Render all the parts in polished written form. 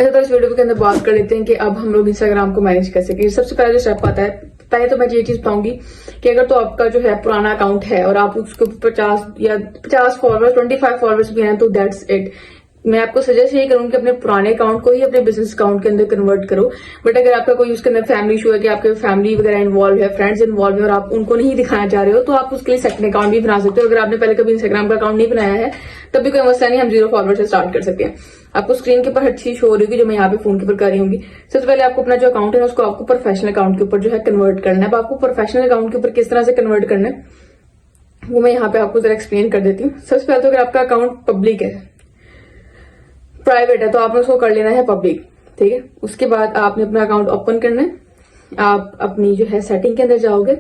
तो इस वीडियो के अंदर बात कर लेते हैं कि अब हम लोग इंस्टाग्राम को मैनेज कर सकें। सबसे पहले जो स्टेप आता है, पहले तो मैं ये चीज बताऊंगी कि अगर तो आपका जो है पुराना अकाउंट है और आप उसको 50 फॉलोअर्स 25 फॉलोअर्स भी हैं तो दैट्स इट। मैं आपको सजेस्ट यही करूंगी कि अपने पुराने अकाउंट को ही अपने बिजनेस अकाउंट के अंदर कन्वर्ट करो। बट अगर आपका कोई उसके अंदर फैमिली इशू है कि आपके फैमिली वगैरह इन्वॉल्व है, फ्रेंड्स इन्वॉल्व है और आप उनको नहीं दिखाना चाह रहे हो, तो आप उसके लिए सेकंड अकाउंट भी बना सकते हो। अगर आपने पहले कभी इंस्टाग्राम का अकाउंट नहीं बनाया है तब भी कोई मसला नहीं, हम 0 फॉलोअर से स्टार्ट कर सकते हैं। आपको स्क्रीन के ऊपर हर चीज शो हो रही होगी जो मैं यहाँ पे फोन के ऊपर कर रही होंगी। सबसे पहले आपको अपना जो अकाउंट है उसको आपको प्रोफेशनल अकाउंट के ऊपर जो है कन्वर्ट करना है। अब आपको प्रोफेशनल अकाउंट के ऊपर किस तरह से कन्वर्ट करना है वो मैं यहाँ पे आपको जरा एक्सप्लेन कर देती हूँ। सबसे पहले तो अगर आपका अकाउंट पब्लिक है, प्राइवेट है, तो आपने उसको कर लेना है पब्लिक, ठीक है। उसके बाद आपने अपना अकाउंट ओपन करना है। आप अपनी जो है सेटिंग के अंदर जाओगे,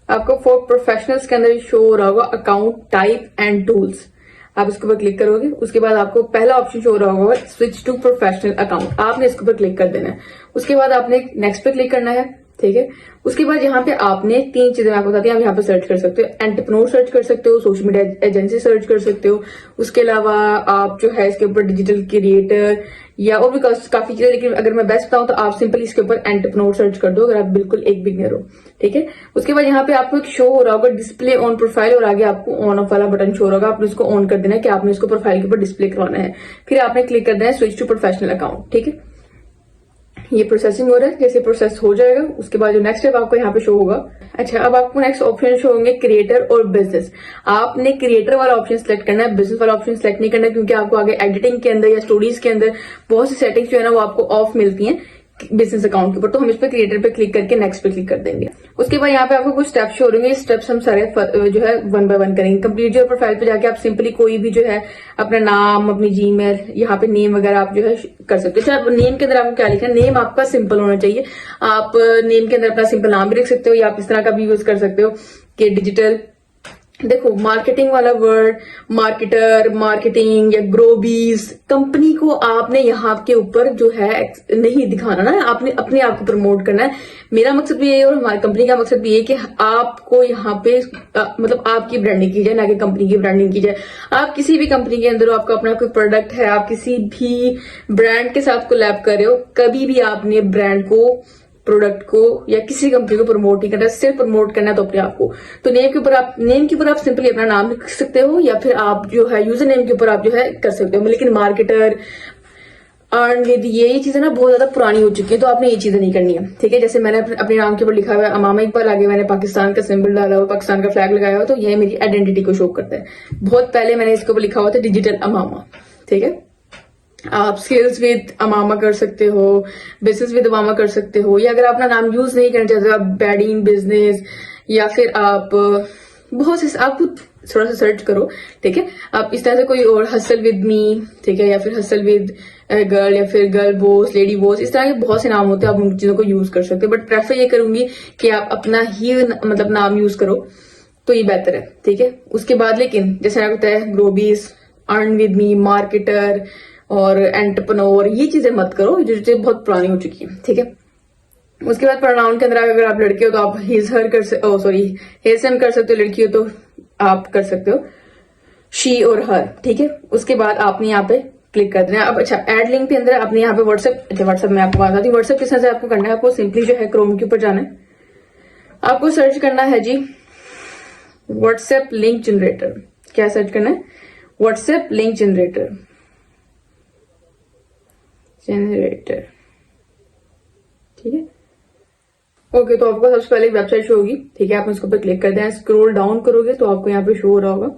आपको फॉर प्रोफेशनल्स के अंदर शो हो रहा होगा अकाउंट टाइप एंड टूल्स। आप इसके ऊपर क्लिक करोगे, उसके बाद आपको पहला ऑप्शन शो हो रहा होगा स्विच टू प्रोफेशनल अकाउंट। आपने इसके ऊपर क्लिक कर देना है। उसके बाद आपने नेक्स्ट पे क्लिक करना है, ठीक है। उसके बाद यहाँ पे आपने 3 चीजें मैं आपको बताती हूँ। आप यहाँ पे सर्च कर सकते हो, एंटरप्रेन्योर सर्च कर सकते हो, सोशल मीडिया एजेंसी सर्च कर सकते हो। उसके अलावा आप जो है इसके ऊपर डिजिटल क्रिएटर या और भी काफी चीजें, लेकिन अगर मैं बेस्ट बताऊं तो आप सिंपल इसके ऊपर एंटरप्रेन्योर सर्च कर दो अगर आप बिल्कुल एक बिगिनर हो, ठीक है। उसके बाद यहाँ पे आपको एक शो हो रहा होगा डिस्प्ले ऑन प्रोफाइल और आगे आपको ऑन ऑफ वाला बटन शो होगा। आपने उसको ऑन कर देना है कि आपने इसको प्रोफाइल के ऊपर डिस्प्ले करवाना है। फिर आपने क्लिक कर देना है स्विच टू प्रोफेशनल अकाउंट, ठीक है। ये प्रोसेसिंग हो रहा है, जैसे प्रोसेस हो जाएगा उसके बाद जो नेक्स्ट स्टेप आपको यहाँ पे शो होगा। अच्छा, अब आपको नेक्स्ट ऑप्शन शो होंगे क्रिएटर और बिजनेस। आपने क्रिएटर वाला ऑप्शन सेलेक्ट करना है, बिजनेस वाला ऑप्शन सेलेक्ट नहीं करना है, क्योंकि आपको आगे एडिटिंग के अंदर या स्टोरीज के अंदर बहुत सी सेटिंग्स जो है ना वो आपको ऑफ मिलती हैं बिजनेस अकाउंट के ऊपर। तो हम इस पे क्रिएटर पे क्लिक करके नेक्स्ट पे क्लिक कर देंगे। उसके बाद यहाँ पे आपको कुछ स्टेप्स शो होंगे। स्टेप्स हम सारे जो है 1 बाय 1 करेंगे। कंप्लीट योर प्रोफाइल पे जाके आप सिंपली कोई भी जो है अपना नाम, अपनी जीमेल, यहाँ पे नेम वगैरह आप जो है कर सकते हो। चाहे नेम के अंदर आपको क्या लिखना है, नेम आपका सिंपल होना चाहिए। आप नेम के अंदर अपना सिंपल नाम भी लिख सकते हो या आप इस तरह का भी यूज कर सकते हो कि डिजिटल, देखो मार्केटिंग वाला वर्ड, मार्केटर, मार्केटिंग या ग्रोबीज, कंपनी को आपने यहाँ के ऊपर जो है नहीं दिखाना ना, आपने अपने आप को प्रमोट करना है। मेरा मकसद भी ये है और हमारी कंपनी का मकसद भी ये कि आपको यहाँ पे मतलब आपकी ब्रांडिंग की जाए, ना कि कंपनी की ब्रांडिंग की जाए। आप किसी भी कंपनी के अंदर आपका अपना कोई प्रोडक्ट है, आप किसी भी ब्रांड के साथ कोलैब कर रहे हो, कभी भी आपने ब्रांड को, प्रोडक्ट को या किसी कंपनी को प्रमोट नहीं करना, सिर्फ प्रमोट करना है तो अपने आप को। तो नेम के ऊपर आप सिंपली अपना नाम लिख सकते हो या फिर आप जो है यूजर नेम के ऊपर आप जो है कर सकते हो। लेकिन मार्केटर, अर्न विद, ये चीजें ना बहुत ज्यादा पुरानी हो चुकी है, तो आपने ये चीजें नहीं करनी है, ठीक है। जैसे मैंने अपने नाम के ऊपर लिखा हुआ है अमामा इकबाल, आगे मैंने पाकिस्तान का सिंबल डाला हुआ, पाकिस्तान का फ्लैग लगाया हुआ, तो ये मेरी आइडेंटिटी को शो करता है। बहुत पहले मैंने इसके ऊपर लिखा हुआ था डिजिटल अमामा, ठीक है। आप स्किल्स विद अमामा कर सकते हो, बिजनेस विद अमामा कर सकते हो, या अगर आप अपना नाम यूज नहीं करना चाहते आप बैडिंग बिजनेस, या फिर आप बहुत से आप थोड़ा सा सर्च करो, ठीक है। आप इस तरह से कोई और हसल विद मी, ठीक है, या फिर हसल विद गर्ल, या फिर गर्ल बॉस, लेडी बॉस, इस तरह के बहुत से नाम होते हैं, आप उन चीजों को यूज कर सकते हो। बट प्रेफर ये करूंगी कि आप अपना ही मतलब नाम यूज करो तो ये बेहतर है, ठीक है। उसके बाद लेकिन जैसे मैंने बताया ग्रोबीज, अर्न विद मी, मार्केटर और एंटरप्रेन्योर, ये चीजें मत करो, जो चीजें बहुत पुरानी हो चुकी है, ठीक है। उसके बाद प्रोनाउन के अंदर अगर आप लड़के हो तो आप हिज हर कर सकते हो, सॉरी हिज हिम कर सकते हो, लड़की हो तो आप कर सकते हो शी और हर, ठीक है। उसके बाद आपने यहाँ पे क्लिक कर देना। अब अच्छा, एड लिंक के अंदर आपने यहाँ पे व्हाट्सएप, अच्छा व्हाट्सएप में आपको बताती हूँ व्हाट्सएप किस तरह से आपको करना है। आपको सिंपली जो है क्रोम के ऊपर जाना है, आपको सर्च करना है जी व्हाट्सएप लिंक जनरेटर। क्या सर्च करना है? व्हाट्सएप लिंक जनरेटर, ठीक है। ओके, तो आपको सबसे पहले वेबसाइट शो होगी, ठीक है। आप उसके ऊपर क्लिक कर दें, स्क्रॉल डाउन करोगे तो आपको यहाँ पे शो हो रहा होगा,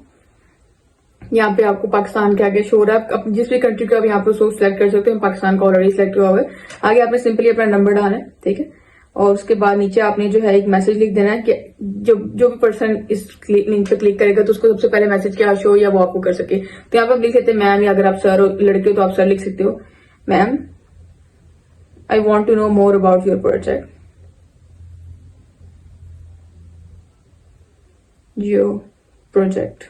यहाँ पे आपको पाकिस्तान के आगे शो हो रहा है। आप जिस भी कंट्री का आप यहाँ पे शो सिलेक्ट कर सकते हो, पाकिस्तान का ऑलरेडी सिलेक्ट हुआ है। आगे आपने सिंपली अपना नंबर डालना है, ठीक है। और उसके बाद नीचे आपने जो है एक मैसेज लिख देना है कि जो भी पर्सन इस लिंक पे क्लिक करेगा तो उसको सबसे पहले मैसेज क्या शो या वो आपको कर सके। तो यहाँ पर लिख सकते हैं मैम, या अगर आप सर हो, लड़के हो तो आप सर लिख सकते हो। Ma'am, I want to know more about your project. Your project.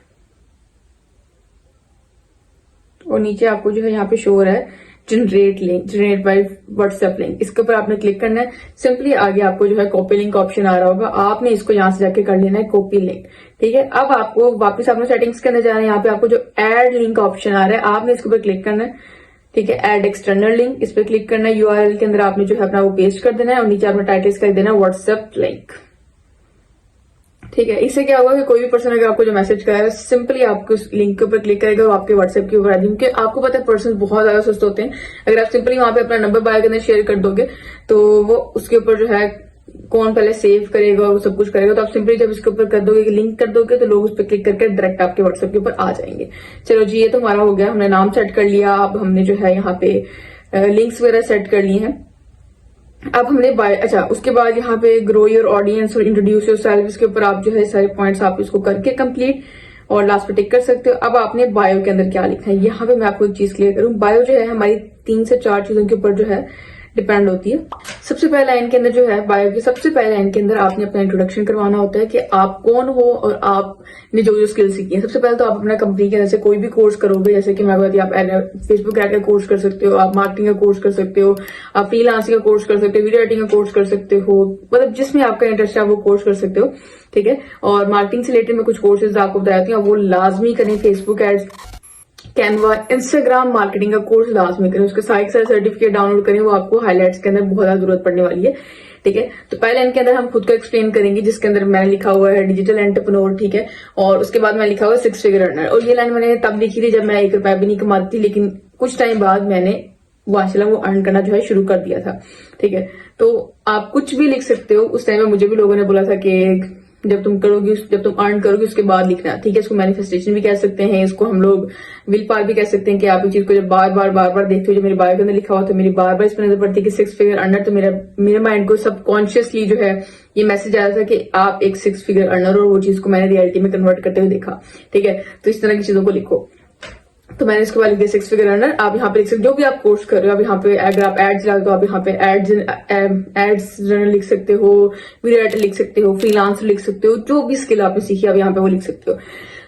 और नीचे आपको जो है यहाँ पे शो हो रहा है generate link, generate by WhatsApp link. इसके ऊपर आपने क्लिक करना है। सिंपली आगे आपको जो है कॉपी लिंक ऑप्शन आ रहा होगा, आपने इसको यहाँ से जाके कर लेना है कॉपी लिंक, ठीक है। अब आपको वापस अपने सेटिंग्स के अंदर जाना है। यहाँ पे आपको जो एड लिंक ऑप्शन आ रहा है, आपने इसके ऊपर क्लिक करना है, ठीक है। ऐड एक्सटर्नल लिंक, इस पर क्लिक करना है। यूआरएल के अंदर आपने जो है अपना वो पेस्ट कर देना है और नीचे आपने टाइटल कर देना व्हाट्सएप लिंक। ठीक है। इससे क्या होगा कि कोई भी पर्सन अगर आपको जो मैसेज करेगा सिंपली आपको उस लिंक के ऊपर क्लिक करेगा, वो आपके व्हाट्सएप के ऊपर आ जाएगी। क्योंकि आपको पता है पर्सन बहुत ज्यादा सुस्त होते हैं। अगर आप सिंपली वहां पे अपना नंबर बायो के अंदर शेयर कर दोगे तो वो उसके ऊपर जो है कौन पहले सेव करेगा और सब कुछ करेगा। तो आप सिंपली जब इसके ऊपर कर दोगे, लिंक कर दोगे, तो लोग उस पर क्लिक करके डायरेक्ट आपके व्हाट्सएप के ऊपर आ जाएंगे। चलो जी, ये तो हमारा हो गया, हमने नाम सेट कर लिया। अब हमने जो है यहाँ पे लिंक्स वगैरह सेट कर लिए हैं। अब हमने अच्छा, उसके बाद यहाँ पे ग्रो योर ऑडियंस और इंट्रोड्यूस योर सेल्फ, इसके ऊपर आप जो है सारे पॉइंट्स आप इसको करके कंप्लीट और लास्ट पे टिक कर सकते हो। अब आपने बायो के अंदर क्या लिखना है, यहाँ पे मैं आपको एक चीज क्लियर करूं। बायो जो है हमारी 3 से 4 चीजों के ऊपर जो है डिपेंड होती है। सबसे पहले लाइन के अंदर जो है बायो की सबसे पहले लाइन के अंदर आपने अपना इंट्रोडक्शन करवाना होता है कि आप कौन हो और आपने जो जो स्किल सीखी है। सबसे पहले तो आप अपना कंपनी के अंदर से कोई भी कोर्स करोगे, जैसे कि मैं बताती हूँ, आप फेसबुक ऐड का कोर्स कर सकते हो, आप मार्केटिंग का कोर्स कर सकते हो, आप फ्रीलांसिंग का कोर्स कर सकते हो, वीडियो एडिटिंग का कोर्स कर सकते हो, मतलब जिसमें आपका इंटरेस्ट है वो कोर्स कर सकते हो। ठीक है। और मार्केटिंग से रिलेटेड मैं कुछ कोर्सेज आपको बताती हूँ, वो लाजमी करें। Facebook ads, Canva, Instagram marketing का कोर्स लाजमी करें। उसके सारे सर्टिफिकेट डाउनलोड करें, वो आपको हाईलाइट्स के अंदर बहुत ज्यादा जरूरत पड़ने वाली है। ठीक है। तो पहले इनके अंदर हम खुद को एक्सप्लेन करेंगे, जिसके अंदर मैंने लिखा हुआ है डिजिटल एंटरप्रेन्योर। ठीक है। और उसके बाद मैं लिखा हुआ 6 फिगर अर्नर। और ये लाइन मैंने तब लिखी थी जब मैं 1 रुपया भी नहीं कमाती थी, लेकिन कुछ टाइम बाद मैंने माशाल्लाह वो अर्न करना जो है शुरू कर दिया था। ठीक है। तो आप कुछ भी लिख सकते हो। उस टाइम में मुझे भी लोगों ने बोला था कि जब तुम करोगी, जब तुम अर्न करोगी उसके बाद लिखना। ठीक है। इसको मैनिफेस्टेशन भी कह सकते हैं, इसको हम लोग विल पावर भी कह सकते हैं कि आप इस चीज को जब बार बार देखते हो, जो मेरे बायो के अंदर लिखा हुआ तो मेरी बार बार इस पर नजर पड़ती है कि 6 फिगर अर्नर। तो मेरे माइंड को सबकॉन्शियसली जो है ये मैसेज आया था कि आप एक 6 फिगर अर्नर, और वो चीज को मैंने रियलिटी में कन्वर्ट करते हुए देखा। ठीक है। तो इस तरह की चीजों को लिखो। तो मैंने इसके बाद लिख दिया 6 फिगर अर्नर। आप यहाँ पे लिख सकते हो जो भी आप कोर्स कर रहे हो। आप यहाँ पे अगर आप एड्स डालते हो, आप यहाँ पे एड्स रनर लिख सकते हो, वीडियो एडिटर लिख सकते हो, फ्रीलांसर लिख सकते हो, जो भी स्किल आपने सीखी आप यहाँ पे वो लिख सकते हो।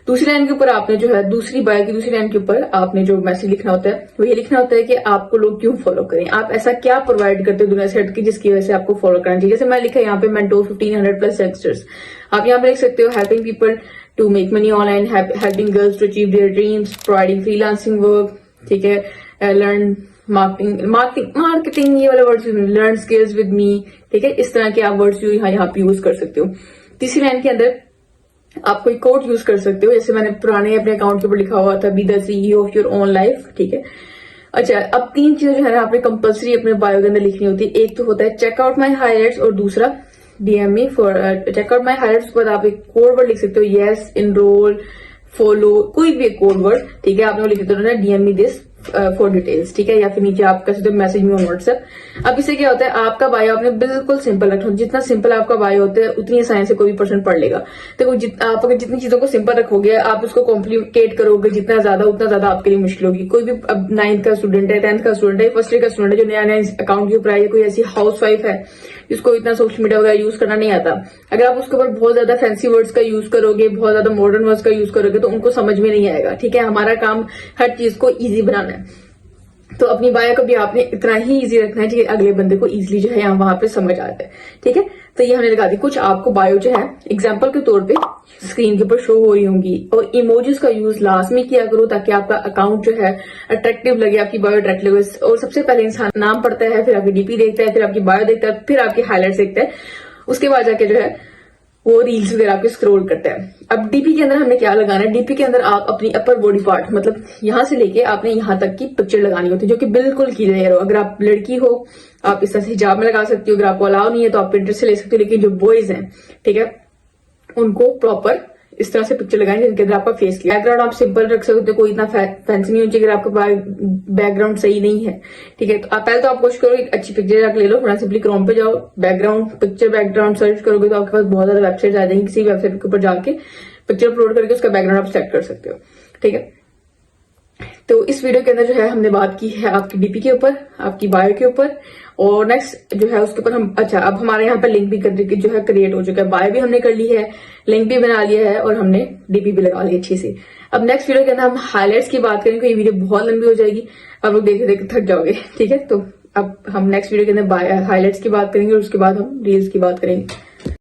दूसरी लाइन के ऊपर आपने जो है दूसरी बायो की दूसरी लाइन के ऊपर आपने जो मैसेज लिखना होता है वो ये लिखना होता है कि आपको लोग क्यों फॉलो करें, आप ऐसा क्या प्रोवाइड करते हो दुनिया से हटके जिसकी वजह से आपको फॉलो करना चाहिए। जैसे मैं लिखा यहाँ पे मेंटोर 1500+ यंगस्टर्स। आप यहाँ पे लिख सकते हो helping people to make money online, helping girls to achieve their dreams, providing freelancing work. ठीक है। लर्न मार्केटिंग ये वाले words, learn skills with me. ठीक है। इस तरह के आप वर्ड्स यहाँ पे यूज कर सकते हो। तीसरी लाइन के अंदर आप कोई कोट यूज कर सकते हो, जैसे मैंने पुराने अपने अकाउंट के ऊपर लिखा हुआ था, be the CEO of your own life. ठीक है। अच्छा, अब 3 चीजें जो है ना आपने कंपल्सरी अपने बायो के अंदर लिखनी होती है। एक तो होता है चेकआउट माई हाईलाइट्स और दूसरा DM me for checkout my highlights. के बाद आप एक कोड वर्ड लिख सकते हो, येस, इनरोल, फॉलो, कोई भी एक कोड वर्ड। ठीक है। आपने वो लिख देना DM me this for details. ठीक है। या फिर नीचे आप कर सकते हो मैसेज में व्हाट्सएप। अब इससे क्या होता है, आपका बायो आपने बिल्कुल सिंपल रखना। जितना सिंपल आपका बायो होता है उतनी आसानी से कोई भी पर्सन पढ़ लेगा। तो आप अगर जितनी चीजों को सिंपल रखोगे, आप उसको कॉम्प्लिकेट करोगे जितना ज्यादा, उतना ज्यादा आपके लिए मुश्किल होगी। कोई भी अब 9th का स्टूडेंट है, 10th का स्टूडेंट है, फर्स्ट ईयर का स्टूडेंट है जो नया अकाउंट के ऊपर आया, कोई ऐसी हाउस वाइफ है जिसको इतना सोशल मीडिया वगैरह यूज करना नहीं आता, अगर आप उसके ऊपर बहुत ज्यादा फैंसी वर्ड्स का यूज करोगे, बहुत ज्यादा मॉडर्न वर्ड्स का यूज करोगे तो उनको समझ में नहीं आएगा। ठीक है। हमारा काम हर चीज को ईजी बनाना है। तो अपनी बायो को भी आपने इतना ही इजी रखना है कि अगले बंदे को इजीली जो है यहाँ वहां पे समझ आ जाए। ठीक है। तो ये हमने लगा दी। कुछ आपको बायो जो है एग्जांपल के तौर पे स्क्रीन के ऊपर शो हो रही होंगी, और इमोजीज का यूज लाजमी किया करो ताकि आपका अकाउंट जो है अट्रैक्टिव लगे, आपकी बायो अट्रैक्टिव लगे। और सबसे पहले इंसान नाम पढ़ता है, फिर आपकी डीपी देखता है, फिर आपकी बायो देखता है, फिर आपकी हाईलाइट्स देखता है, उसके बाद जाके जो है वो रील्स वगैरह आपके स्क्रॉल करता है। अब डीपी के अंदर हमने क्या लगाना है, डीपी के अंदर आप अपनी अपर बॉडी पार्ट, मतलब यहां से लेके आपने यहां तक की पिक्चर लगानी होती है जो कि बिल्कुल क्लियर हो। अगर आप लड़की हो आप इस तरह से हिजाब में लगा सकती हो, अगर आपको अलाउ नहीं है तो आप प्रिंटर से ले सकते हो, लेकिन जो बॉयज हैं, ठीक है, उनको प्रॉपर इस तरह से पिक्चर लगाएंगे जिनके अंदर आपका फेस क्लियर। बैकग्राउंड आप सिंपल रख सकते हो, कोई इतना फैंसी नहीं होनी चाहिए अगर आपका बैकग्राउंड सही नहीं है। ठीक है। तो पहले तो आप कोशिश करो एक अच्छी पिक्चर जाकर ले लो, थोड़ा सिंपली क्रोम पे जाओ, बैकग्राउंड पिक्चर बैकग्राउंड सर्च करोगे तो आपके पास बहुत ज्यादा वेबसाइट आ जाएंगी। किसी वेबसाइट के ऊपर जाके पिक्चर अपलोड करके उसका बैकग्राउंड आप सेट कर सकते हो। ठीक है। तो इस वीडियो के अंदर जो है हमने बात की है आपकी डीपी के ऊपर, आपकी बायो के ऊपर, और नेक्स्ट जो है उसके ऊपर हम, अच्छा अब हमारे यहाँ पर लिंक भी जो है क्रिएट हो चुका है, बायो भी हमने कर ली है, लिंक भी बना लिया है, और हमने डीपी भी लगा ली अच्छी से। अब नेक्स्ट वीडियो के अंदर हम हाईलाइट्स की बात करेंगे। ये वीडियो बहुत लंबी हो जाएगी, आप लोग देखे देखे थक जाओगे। ठीक है। तो अब हम नेक्स्ट वीडियो के अंदर हाईलाइट्स की बात करेंगे और उसके बाद हम रील्स की बात करेंगे।